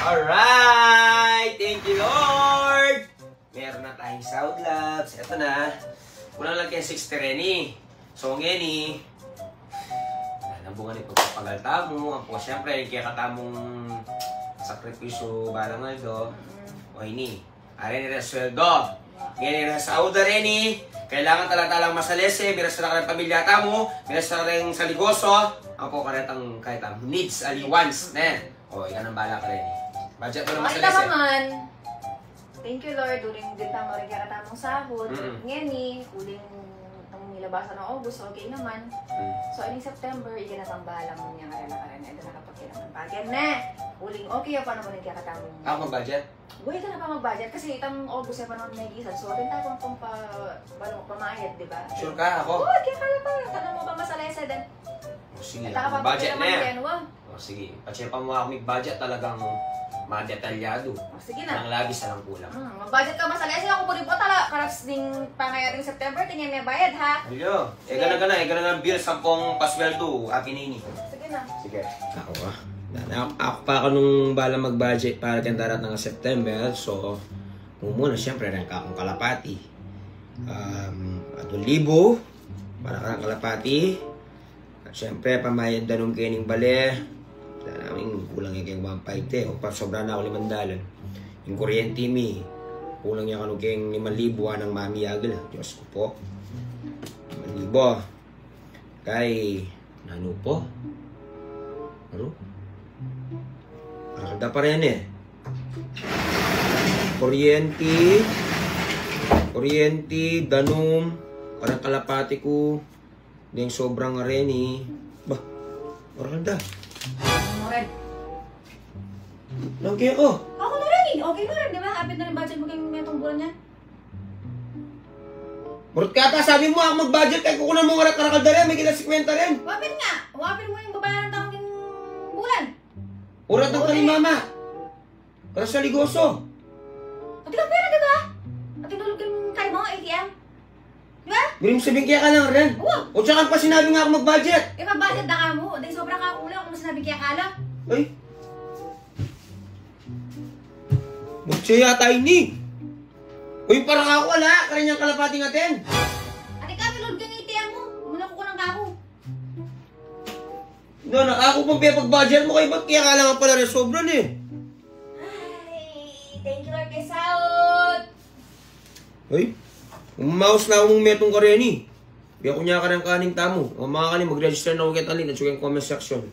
Alright! Thank you, Lord! Meron na tayong South Labs. Ito na. Unang lang kayo 60 Reni. So, ngeni. Nabungan ito pagpagalta mo. Ang po, siyempre, kaya katamong sakripisyo balang aldo. O, ini. Are ni resweldo. Ngeni na sa Auda Reni. Kailangan talang masalese. Miras na ka ng pamilyata mo. Miras na ka rin sa ligoso. Ang po, kahit ang needs, aliwans. O, ikan ang bala ka rin. Budget mo na masalese. Ito naman. Thank you, Lord. During din tamo rin kaya katamong sahod. Ngeni, kuling itong nilabasan ng August, okay naman. So, ining September, ikinatang balang mo niya karela-karela. Ito nakapagkailangan bagay na. Kuling okay, paano mo rin kaya katamong? Ako mag-budget? Buhay ka na pa mag-budget kasi itong August ay panahon may gisan. So, rin tayo kung pamayad, di ba? Sure ka ako? Oo, kaya kala pa. Tanong mo pa masalesa din. O, sige, budget na yan. O, sige, pachepa mo ako mag-budget talagang madetalyado. O, sige na. Ang labis na lang kulang. Mag-budget ka masalesa. Ako po rin po tala. Karaps ding pangayaring September, tingin may bayad, ha? Hello. Gana ang bill 10 pasweldo. Akin ini. Sige na. Sige. Ako Ako pa ako nung bala mag-budget para kang darat ng September. So, muna siyempre rin akong kalapati. 1,000 para ka ng kalapati. At siyempre, pamayad danong kining bale. Wala namin kulang yung 1,500 o pa sobra na ako 500. Yung kuryente mi, kulang yung kanong keng 5,000 ng mami agad. Diyos ko po. 5,000. Kay, ano po? Ano? Karagda pa rin eh. Kuryente, danom, parang kalapati ko. Yung sobrang areni. Bah, karagda. Red. Lagi ako. Ako na rin eh. Okay na rin, di ba? Kapit na rin budget mo kayong metong bulan niya. Murot ka ata, sabi mo ako mag-budget kaya kukunan mo nga karakada rin, may kila 50 rin. Wapin nga. Wapin mo yung babayaran ng tangking bulan. Urat ng kani mama. Para sa ligoso. Pati ka pera, di ba? At tinulog yung kay mo, ATM. Di ba? Bili mo sabihin kaya ka lang rin. Oo. O tsaka pa sinabi nga ako mag-budget. Eh, mag-budget na ka mo. Dahil sobrang kakulang kung sinabi kaya kala. Ay. Magsiya yata ini. Uy, parang ako wala. Kanyang kalapati natin. Ate ka, tinulog yung ATM mo. Muna ko ng kako. No, ako pang pag-budget mo kayo. Ba't kaya ka lang pala rin sobrang eh? Ay, thank you Lord kay Saud. Ay, umaus na akong metong kareni. Biya ko niya ka ng kaning tamo. O mga kanin, mag-register na ulit alin at yung comment section.